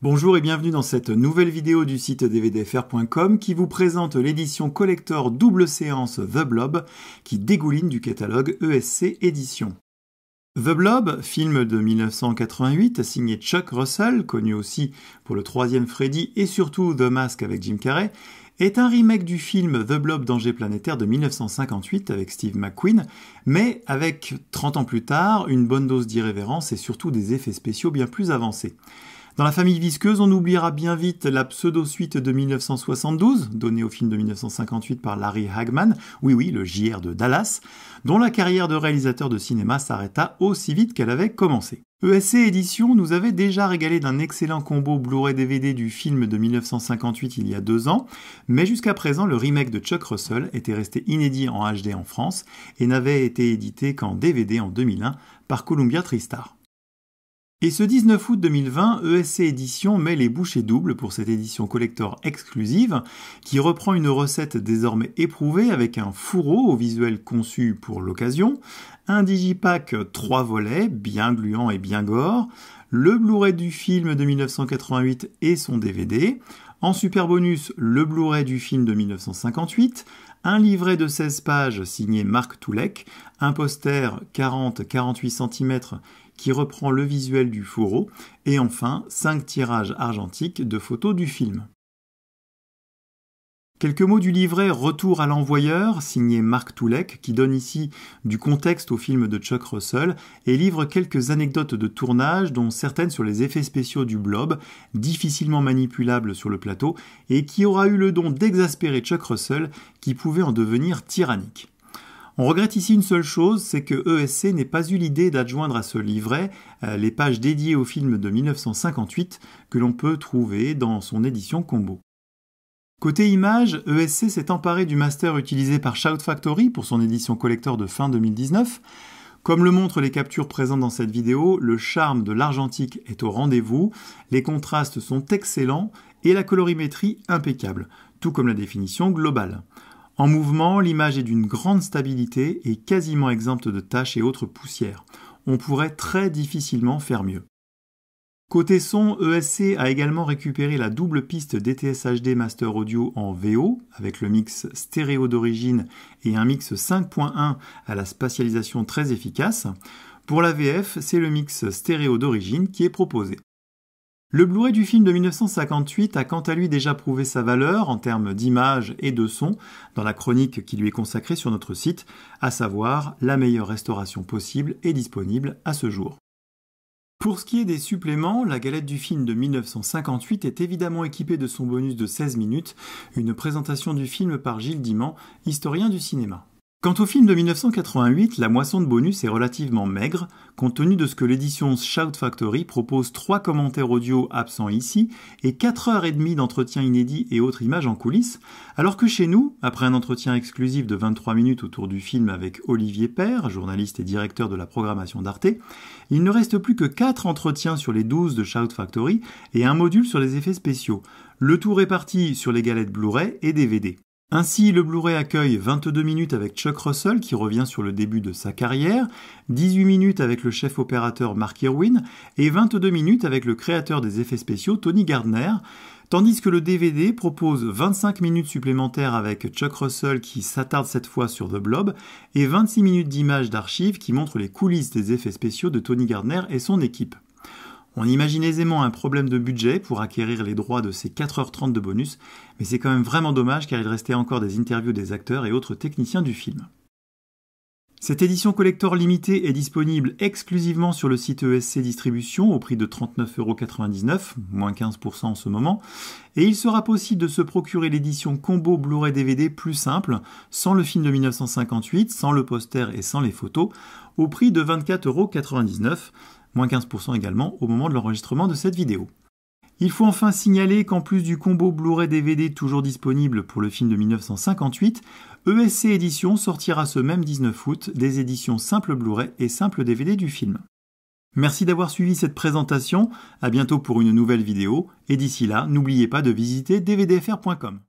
Bonjour et bienvenue dans cette nouvelle vidéo du site dvdfr.com qui vous présente l'édition collector double séance The Blob qui dégouline du catalogue ESC Éditions. The Blob, film de 1988 signé Chuck Russell, connu aussi pour le troisième Freddy et surtout The Mask avec Jim Carrey, est un remake du film The Blob Danger planétaire de 1958 avec Steve McQueen, mais avec 30 ans plus tard, une bonne dose d'irrévérence et surtout des effets spéciaux bien plus avancés. Dans la famille visqueuse, on oubliera bien vite la pseudo-suite de 1972, donnée au film de 1958 par Larry Hagman, oui, le JR de Dallas, dont la carrière de réalisateur de cinéma s'arrêta aussi vite qu'elle avait commencé. ESC Éditions nous avait déjà régalé d'un excellent combo Blu-ray-DVD du film de 1958 il y a 2 ans, mais jusqu'à présent, le remake de Chuck Russell était resté inédit en HD en France et n'avait été édité qu'en DVD en 2001 par Columbia TriStar. Et ce 19 août 2020, ESC Éditions met les bouchées doubles pour cette édition collector exclusive qui reprend une recette désormais éprouvée avec un fourreau au visuel conçu pour l'occasion, un digipack 3 volets, bien gluant et bien gore, le Blu-ray du film de 1988 et son DVD, en super bonus le Blu-ray du film de 1958, un livret de 16 pages signé Marc Toulek, un poster 40-48 cm qui reprend le visuel du fourreau, et enfin 5 tirages argentiques de photos du film. Quelques mots du livret Retour à l'envoyeur, signé Marc Toulek, qui donne ici du contexte au film de Chuck Russell et livre quelques anecdotes de tournage, dont certaines sur les effets spéciaux du blob, difficilement manipulables sur le plateau, et qui aura eu le don d'exaspérer Chuck Russell, qui pouvait en devenir tyrannique. On regrette ici une seule chose, c'est que ESC n'ait pas eu l'idée d'adjoindre à ce livret les pages dédiées au film de 1958 que l'on peut trouver dans son édition combo. Côté image, ESC s'est emparé du master utilisé par Shout Factory pour son édition collector de fin 2019. Comme le montrent les captures présentes dans cette vidéo, le charme de l'argentique est au rendez-vous, les contrastes sont excellents et la colorimétrie impeccable, tout comme la définition globale. En mouvement, l'image est d'une grande stabilité et quasiment exempte de taches et autres poussières. On pourrait très difficilement faire mieux. Côté son, ESC a également récupéré la double piste DTS HD Master Audio en VO, avec le mix stéréo d'origine et un mix 5.1 à la spatialisation très efficace. Pour la VF, c'est le mix stéréo d'origine qui est proposé. Le Blu-ray du film de 1958 a quant à lui déjà prouvé sa valeur en termes d'image et de son dans la chronique qui lui est consacrée sur notre site, à savoir la meilleure restauration possible et disponible à ce jour. Pour ce qui est des suppléments, la galette du film de 1958 est évidemment équipée de son bonus de 16 minutes, une présentation du film par Gilles Dimand, historien du cinéma. Quant au film de 1988, la moisson de bonus est relativement maigre, compte tenu de ce que l'édition Shout Factory propose 3 commentaires audio absents ici et 4h30 d'entretien inédit et autres images en coulisses, alors que chez nous, après un entretien exclusif de 23 minutes autour du film avec Olivier Père, journaliste et directeur de la programmation d'Arte, il ne reste plus que 4 entretiens sur les 12 de Shout Factory et un module sur les effets spéciaux, le tout réparti sur les galettes Blu-ray et DVD. Ainsi, le Blu-ray accueille 22 minutes avec Chuck Russell qui revient sur le début de sa carrière, 18 minutes avec le chef opérateur Mark Irwin et 22 minutes avec le créateur des effets spéciaux Tony Gardner, tandis que le DVD propose 25 minutes supplémentaires avec Chuck Russell qui s'attarde cette fois sur The Blob et 26 minutes d'images d'archives qui montrent les coulisses des effets spéciaux de Tony Gardner et son équipe. On imagine aisément un problème de budget pour acquérir les droits de ces 4h30 de bonus, mais c'est quand même vraiment dommage car il restait encore des interviews des acteurs et autres techniciens du film. Cette édition collector limitée est disponible exclusivement sur le site ESC Distribution au prix de 39,99 €, moins 15% en ce moment, et il sera possible de se procurer l'édition combo Blu-ray DVD plus simple, sans le film de 1958, sans le poster et sans les photos, au prix de 24,99 €, moins 15% également au moment de l'enregistrement de cette vidéo. Il faut enfin signaler qu'en plus du combo Blu-ray DVD toujours disponible pour le film de 1958, ESC Éditions sortira ce même 19 août des éditions simple Blu-ray et simple DVD du film. Merci d'avoir suivi cette présentation, à bientôt pour une nouvelle vidéo, et d'ici là, n'oubliez pas de visiter dvdfr.com.